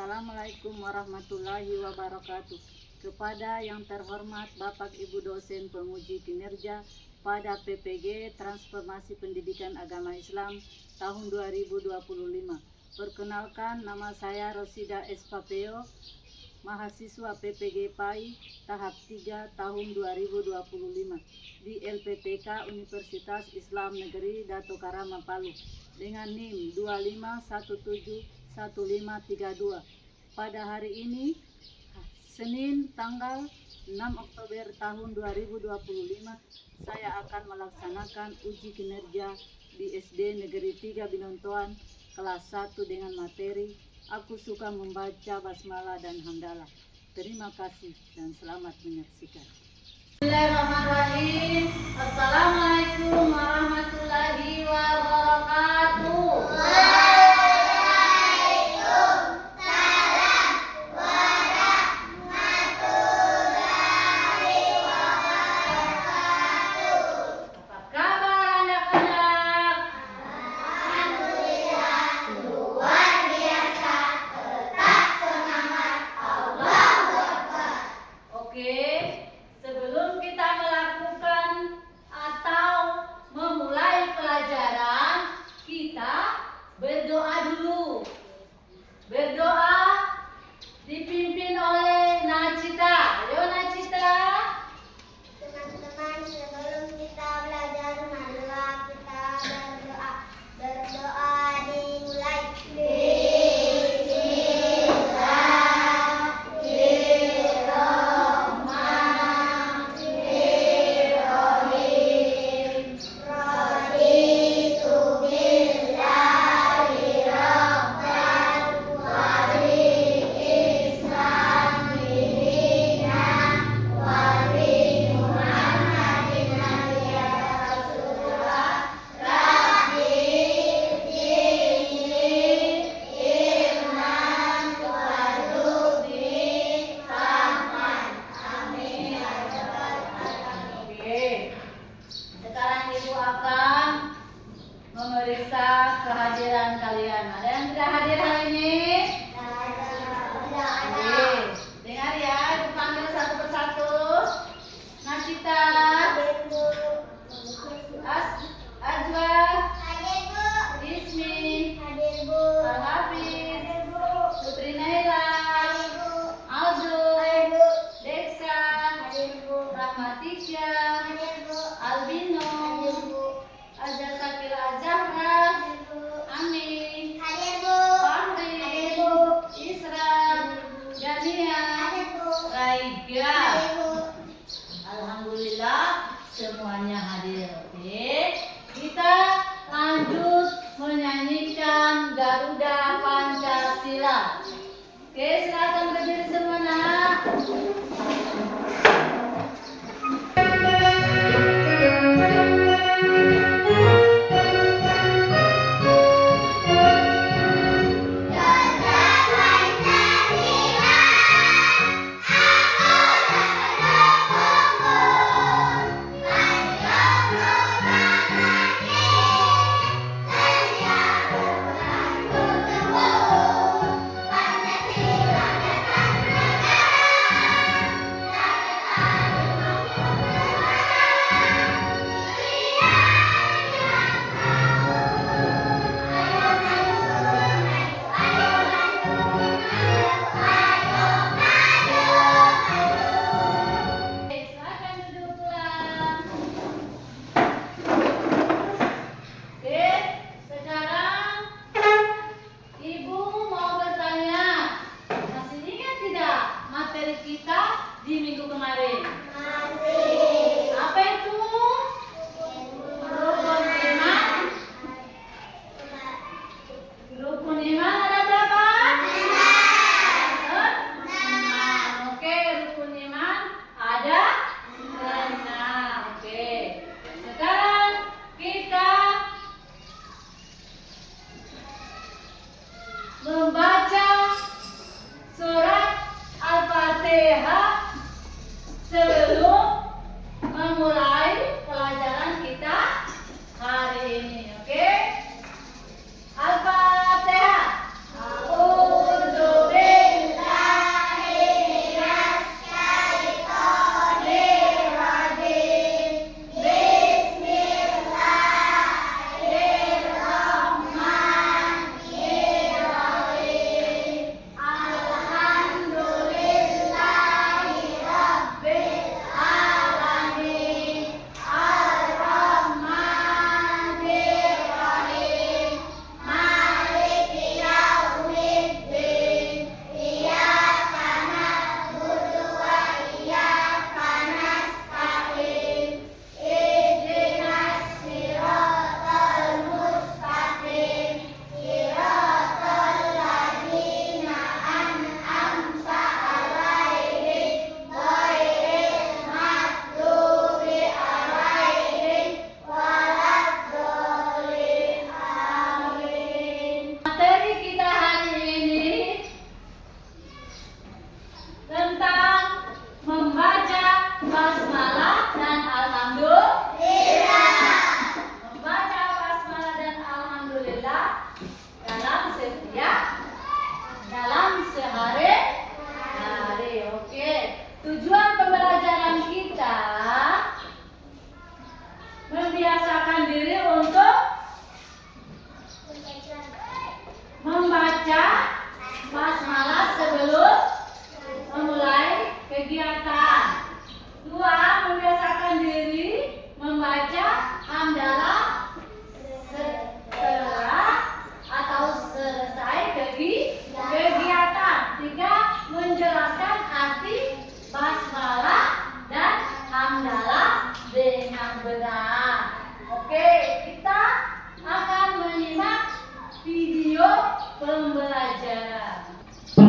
Assalamualaikum warahmatullahi wabarakatuh. Kepada yang terhormat Bapak Ibu dosen penguji kinerja pada PPG Transformasi Pendidikan Agama Islam tahun 2025. Perkenalkan, nama saya Rosida S. Papeo, mahasiswa PPG PAI tahap 3 tahun 2025 di LPTK Universitas Islam Negeri Dato Karama Palu dengan NIM 25171532. Pada hari ini Senin tanggal 6 Oktober tahun 2025 saya akan melaksanakan uji kinerja di SD Negeri 3 Binontoan kelas 1 dengan materi Aku Suka Membaca Basmalah dan Hamdalah. Terima kasih dan selamat menyaksikan. Bismillahirrahmanirrahim. Assalamualaikum warahmatullahi wabarakatuh. Berdoa dulu. Berdoa dipimpin oleh Najita. Ayo Najita. Teman-teman, sebelum kita belajar marilah kita berdoa. Berdoa dimulai. Memeriksa kehadiran kalian. Ada yang tidak hadir hari ini? Tidak ada. Dengar ya, dipanggil satu persatu. Najita, Ajwa, Ismi, Al-Hafiz, Putri Naila, Aldo, Deksa, Rahmatika, Albino, Aja Sakila Zahra, Ani, Fahri, Isra, Jania, Raiga. Alhamdulillah semuanya hadir. Oke, kita lanjut menyanyikan Garuda Pancasila. Oke, silakan berdiri semua nak.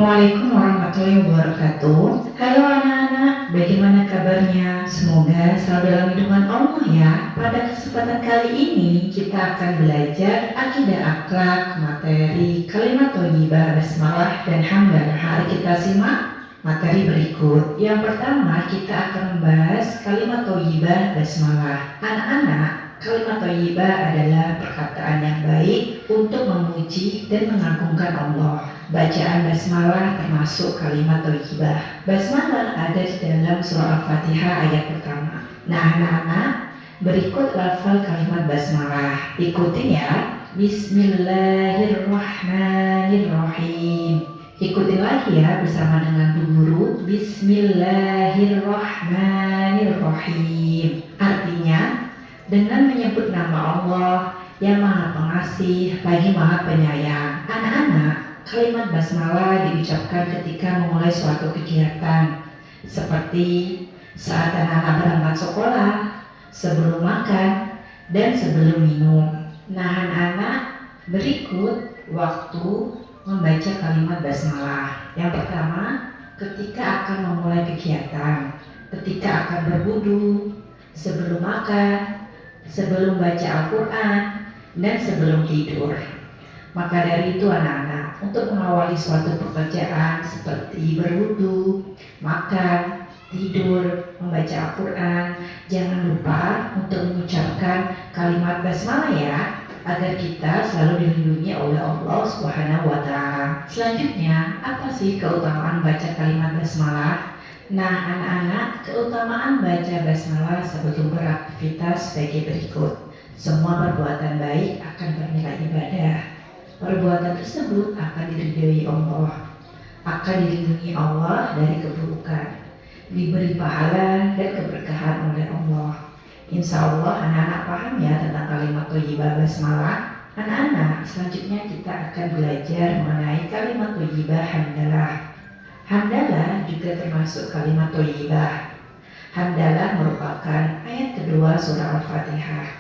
Assalamualaikum warahmatullahi wabarakatuh. Halo anak-anak, bagaimana kabarnya? Semoga selalu dalam lindungan Allah ya. Pada kesempatan kali ini kita akan belajar akidah akhlak, materi, kalimat thayyibah, basmalah dan hamdalah. Mari kita simak materi berikut. Yang pertama kita akan membahas kalimat thayyibah, basmalah. Anak-anak, kalimat thayyibah adalah perkataan yang baik untuk memuji dan mengagungkan Allah. Bacaan basmalah termasuk kalimat thayyibah. Basmalah ada di dalam surah Al-Fatihah ayat pertama. Nah anak-anak, berikut lafal kalimat basmalah. Ikutin ya. Bismillahirrahmanirrahim. Ikutin lagi ya bersama dengan Bu Guru. Bismillahirrahmanirrahim. Artinya, dengan menyebut nama Allah yang Maha Pengasih lagi Maha Penyayang. Anak-anak, kalimat basmalah diucapkan ketika memulai suatu kegiatan seperti saat anak-anak berangkat sekolah, sebelum makan, dan sebelum minum. Nah anak-anak, berikut waktu membaca kalimat basmalah. Yang pertama, ketika akan memulai kegiatan, ketika akan berwudu, sebelum makan, sebelum baca Al-Quran, dan sebelum tidur. Maka dari itu anak-anak, untuk mengawali suatu pekerjaan seperti berwudu, makan, tidur, membaca Al-Quran, jangan lupa untuk mengucapkan kalimat basmalah ya, agar kita selalu dilindungi oleh Allah Subhanahu wa Ta'ala. Selanjutnya, apa sih keutamaan baca kalimat basmalah? Nah anak-anak, keutamaan baca basmalah sebelum beraktivitas sebagai berikut. Semua perbuatan baik akan bernilai ibadah. Perbuatan tersebut akan diridhoi Allah, akan dilindungi Allah dari keburukan, diberi pahala dan keberkahan oleh Allah. Insya Allah anak-anak paham ya tentang kalimat thayyibah basmalah. Anak-anak, selanjutnya kita akan belajar mengenai kalimat thayyibah hamdalah. Hamdalah juga termasuk kalimat thayyibah. Hamdalah merupakan ayat kedua surah Al-Fatihah.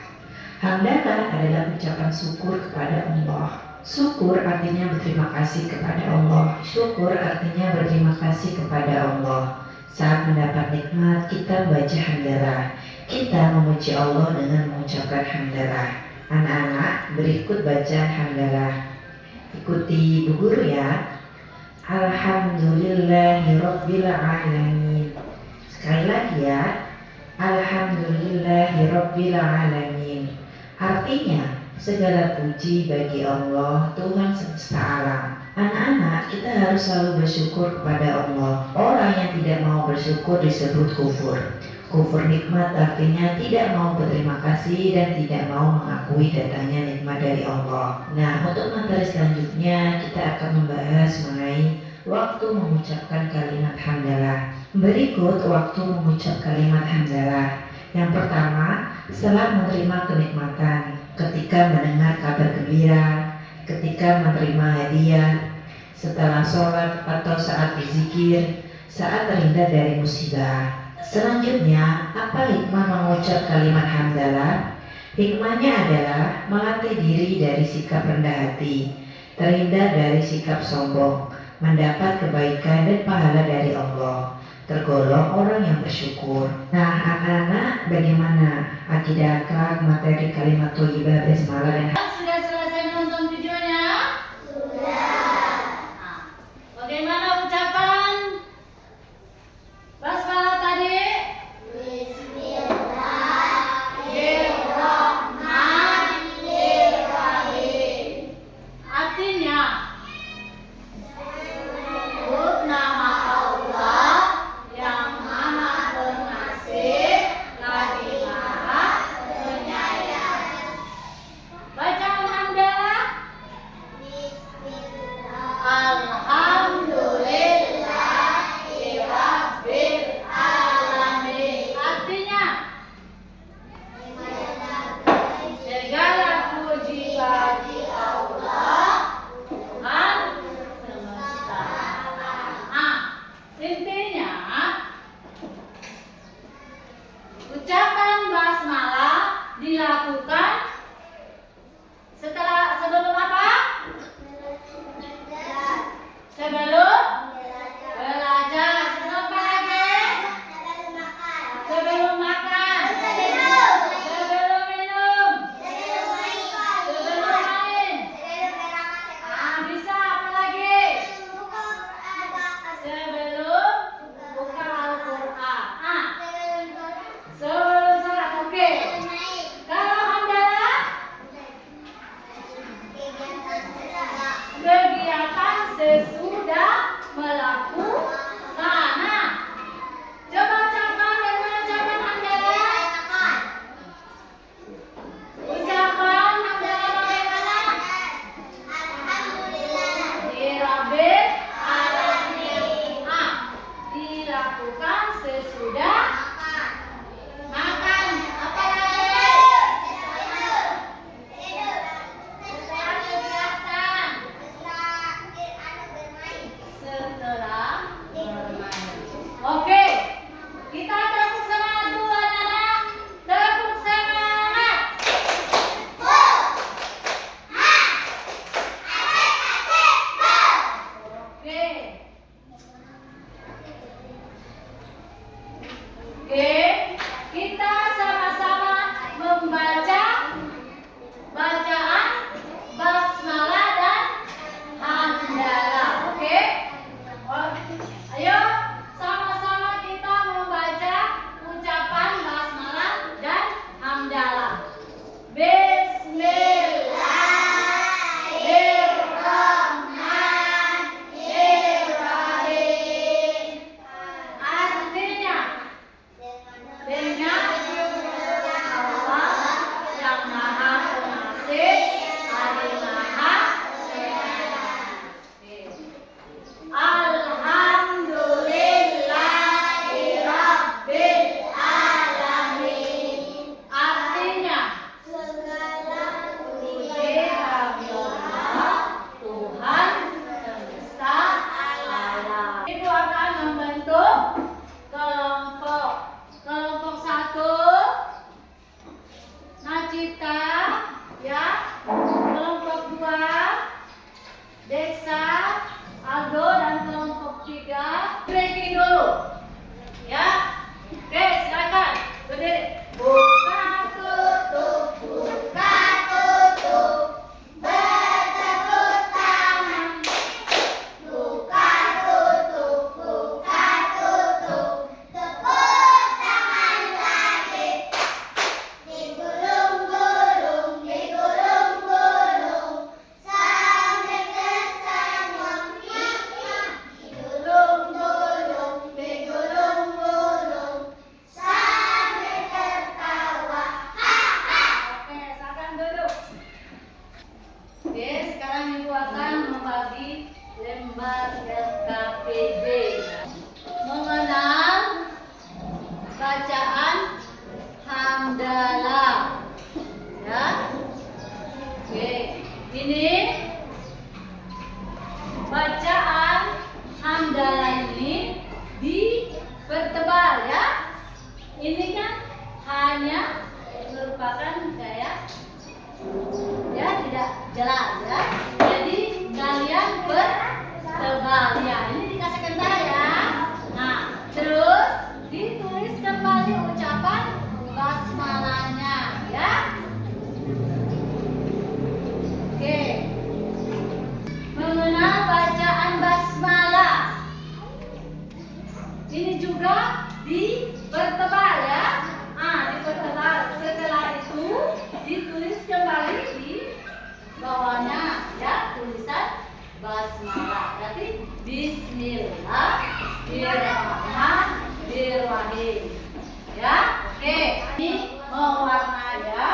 Hamdalah adalah ucapan syukur kepada Allah. Syukur artinya berterima kasih kepada Allah. Syukur artinya berterima kasih kepada Allah. Saat mendapat nikmat, kita baca hamdalah. Kita memuji Allah dengan mengucapkan hamdalah. Anak-anak, berikut bacaan hamdalah. Ikuti Bu Guru ya. Alhamdulillahirabbil alamin. Sekali lagi ya. Alhamdulillahirabbil alamin. Artinya, segala puji bagi Allah, Tuhan semesta alam. Anak-anak, kita harus selalu bersyukur kepada Allah. Orang yang tidak mau bersyukur disebut kufur. Kufur nikmat artinya tidak mau berterima kasih dan tidak mau mengakui datangnya nikmat dari Allah. Nah, untuk materi selanjutnya kita akan membahas mengenai waktu mengucapkan kalimat hamdalah. Berikut waktu mengucap kalimat hamdalah. Yang pertama, setelah menerima kenikmatan, ketika mendengar kabar gembira, ketika menerima hadiah, setelah sholat atau saat berzikir, saat terhindar dari musibah. Selanjutnya, apa hikmah mengucap kalimat hamdalah? Hikmahnya adalah melatih diri dari sikap rendah hati, terhindar dari sikap sombong, mendapat kebaikan dan pahala dari Allah, tergolong orang yang bersyukur. Nah anak-anak, bagaimana akidah akhlak, materi kalimat thayyibah basmalah dan Sudah selesai menonton videonya? Sudah. Nah, bagaimana ucapan basmalah tadi? Bismillahirrahmanirrahim. Artinya, sebut nama Allah yang Maha Pengasih lagi Maha Penyayang. Baca Oke. Oke, kita sama-sama membaca bacaan basmalah dan hamdalah. Oke? Ayo sama-sama kita membaca ucapan basmalah dan hamdalah. Bismillahirrahmanirrahim. Artinya dengan Allah yang Maha Pengasih lagi Maha Penyayang. Alhamdulillahirabbil alamin. Artinya segala puji bagi Allah, Tuhan semesta alam. Itu akan membentuk kelompok. Kelompok 1 Najita, ya. Kelompok 2 Deksa, Aldo, dan kelompok 3 breaking dulu, ya. Oke, silakan berdiri. Buka tutup, buka tutup, bertepuk tangan. Buka tutup, buka tutup, tepuk tangan lagi. Digulung-gulung, digulung-gulung, sampai tersenyum, nyam-nyam. Digulung-gulung, digulung-gulung, sampai tertawa, ha-ha. Oke, silakan duduk. Oke, sekarang Ibu akan membagi lembar LKPD. Mengenal bacaan hamdalah, ya. Oke, ini bacaan hamdalah ini dipertebal, ya. Ini kan hanya merupakan kayak, ya, tidak jelas, ya. Jadi kalian bertebal, ya. Ini dikasih kental, ya. Nah, terus ditulis kembali ucapan basmalahnya, ya. Oke. Mengenal bacaan basmalah. Ini juga dipertebal, ya. Dipertebal. Setelah itu ditulis kembali di bawahnya, ya, tulisan basmalah. Berarti Bismillahirrahmanirrahim, ya. Oke, ini mewarnai, ya.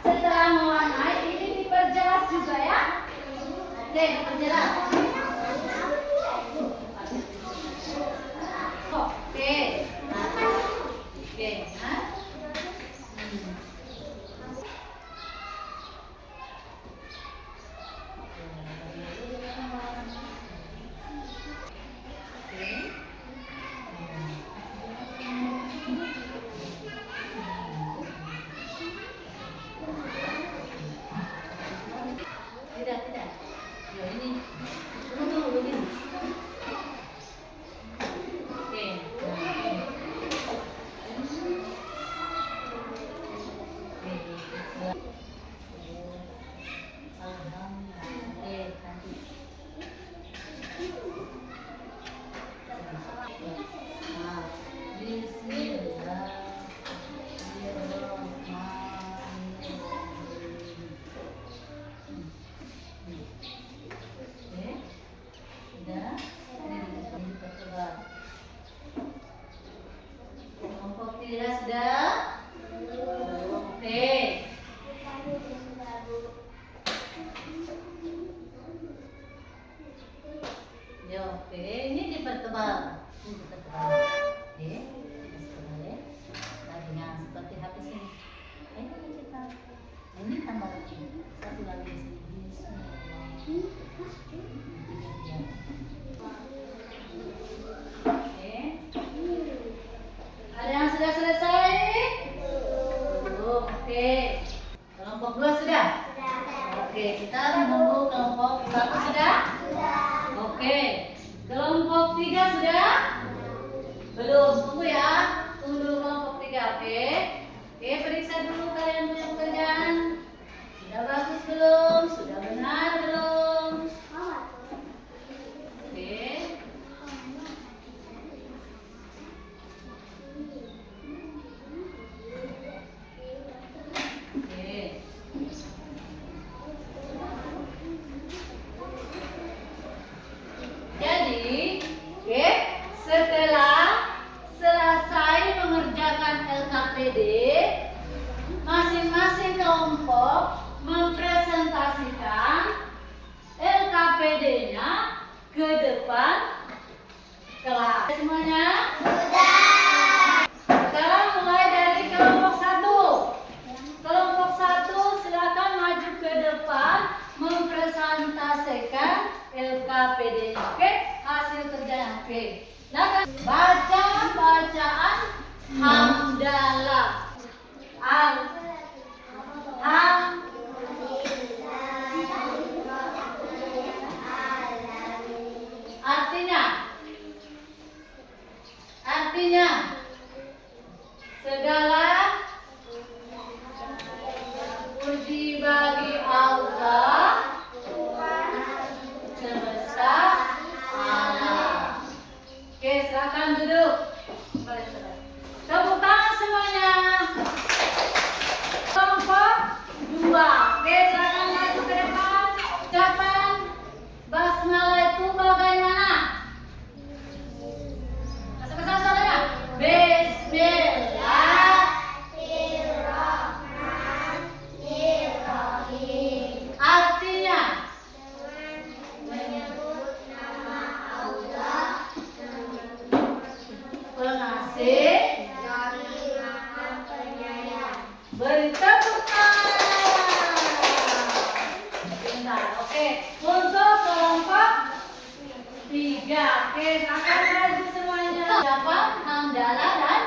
Setelah mewarnai, ini diperjelas juga, ya. Oke, diperjelas. Oke. Oke, nah. Tidak. Ya, ini. Tunggu begini. Oke. Sudah? Oke. Ya, oke. Ini dipertebal. Ini dipertebal. Oke. Dipertebal, ya. Tadinya seperti habis ini. Ini kita. Ini tambah lagi. Satu lagi di sini. Oke. Ada yang sudah selesai? Oke. Kelompok 2 sudah? Oke, kita menunggu kelompok 1 sudah? Oke. Kelompok 3 sudah? Belum, tunggu ya. Tunggu dulu kelompok 3, oke? Oke, periksa dulu kalian punya pekerjaan. Sudah bagus belum? Sudah benar belum? Oke. Oke. Jadi, oke, setelah selesai mengerjakan LKPD, masing-masing kelompok mempresentasikan LKPD-nya ke depan kelas. Semuanya? Sekarang mulai dari kelompok 1. Kelompok 1 silakan maju ke depan mempresentasikan LKPD-nya. Oke? Hasil kerjanya. Oke. Silakan baca bacaan hamdalah. Artinya segala puji bagi Allah semesta alam. Oke, silakan duduk. Tepuk tangan semuanya. Kelompok 2. Oke, silakan maju ke depan. Ucapan basmalah itu bagaimana? Masuk-masuk saudara. Bismillahirrahmanirrahim. Artinya menyebut nama Allah pengasih lagi maha penyayang. Beri tepuk tangan. Bentar, oke. Untuk kelompok 3, oke, akan maju semuanya. Ucapan hamdalah dan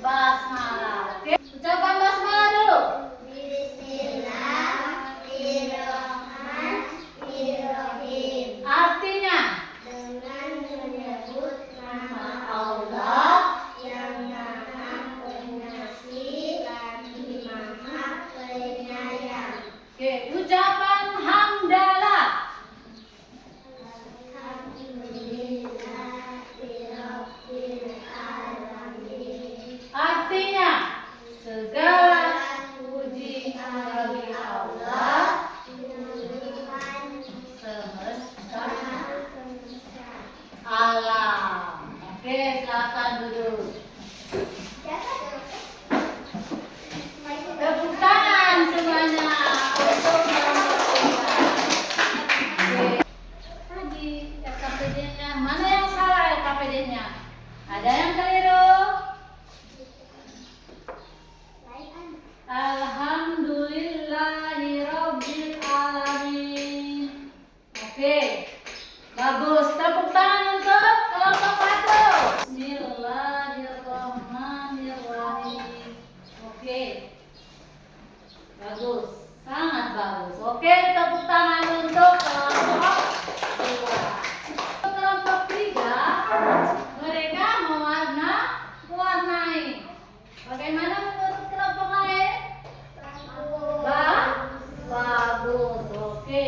basmalah. Oke, ucapan basmalah dulu. Bismillahirrahmanirrahim. Artinya dengan menyebut nama Allah yang maha pengasih lagi maha penyayang. Oke, ucapan hamdalah. Artinya segala puji bagi Allah semesta alam. Oke, silakan duduk. Tepuk tangan semuanya untuk kelompok 3. Oke. Tadi LKPD-nya mana yang salah LKPD-nya? Ada yang keliru? Alhamdulillahirabbil alamin. Oke. Bagus. Tepuk tangan untuk kelompok 1. Bismillahirrahmanirrahim. Oke. Bagus. Sangat bagus. Oke, tepuk tangan untuk kelompok 2. Untuk kelompok 3, mereka mewarnai. Bagaimana menurut kelompok lain? Bagus. Oke.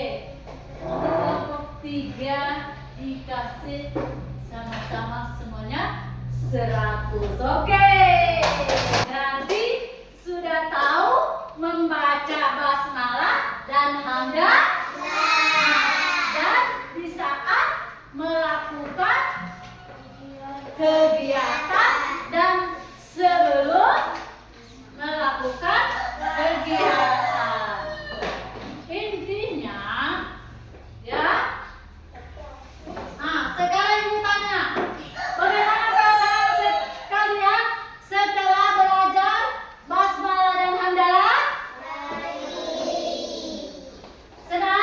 Untuk kelompok 3 dikasih sama-sama semuanya 100. Oke. Berarti sudah tahu membaca basmalah dan hamdalah. Dan di saat melakukan kegiatan dan sebelum melakukan kegiatan. Intinya ya. Sekarang ibu tanya, bagaimana perasaan kalian setelah belajar basmalah dan hamdalah? Senang?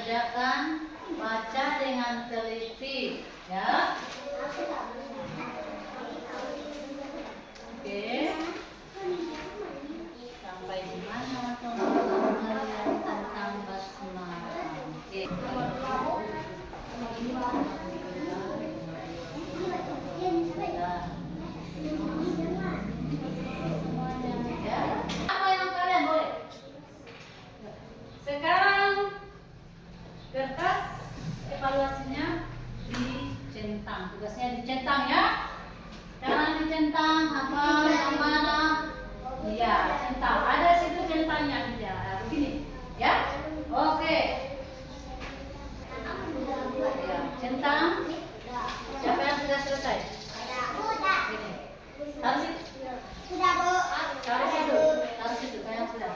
dikerjakan, baca dengan teliti, ya. Oke. Sampai di mana teman-teman kalian tentang basmalah? Oke. Ya. Apa yang kalian boleh? Sekarang kertas evaluasinya dicentang. Tugasnya dicentang ya. Sekarang dicentang apa yang mana? Iya, centang. Ada situ centangnya ya. Begini, ya. Oke. Ya, centang. Siapa yang sudah selesai? Ini. Taruh situ. Taruh situ. Taruh situ. Saya yang sudah.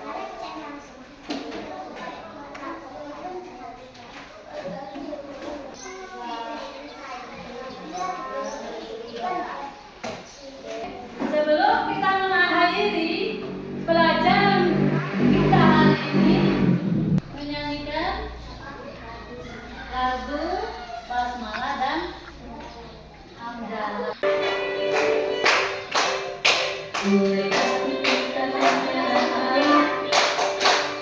Sebelum kita mengakhiri pelajaran kita hari ini, menyanyikan lagu basmalah dan hamdalah. Mulai aktivitas yang saya,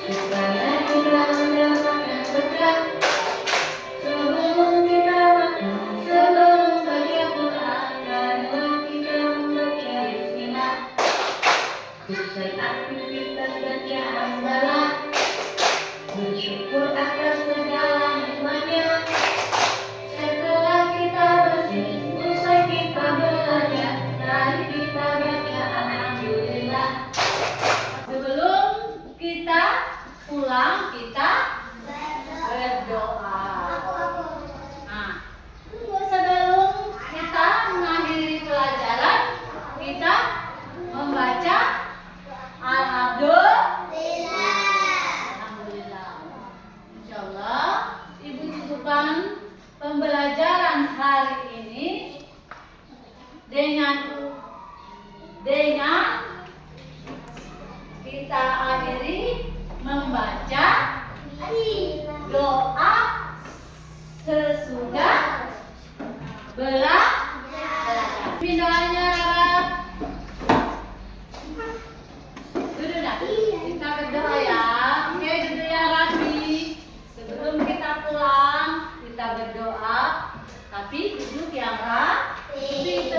supaya kita mendapatkan berkah. Sebelum kita baca Quran, marilah kita membaca Bismillah. Usai aktivitas baca hamdalah, bersyukur atas segala nikmatnya. Setelah kita bersih, usai kita belajar, mari kita baca alhamdulillah. Sebelum kita pulang, kita berdoa. Nah, sebelum kita mengakhiri pelajaran, kita membaca alhamdulillah. Insyaallah Ibu cukupkan pembelajaran hari ini dengan kita akhiri membaca doa sesudah belajar. Pindahnya Rara. Duduk dah. Kita berdoa ya. Oke, duduk ya rapi. Sebelum kita pulang, kita berdoa. Tapi duduk yang rapi.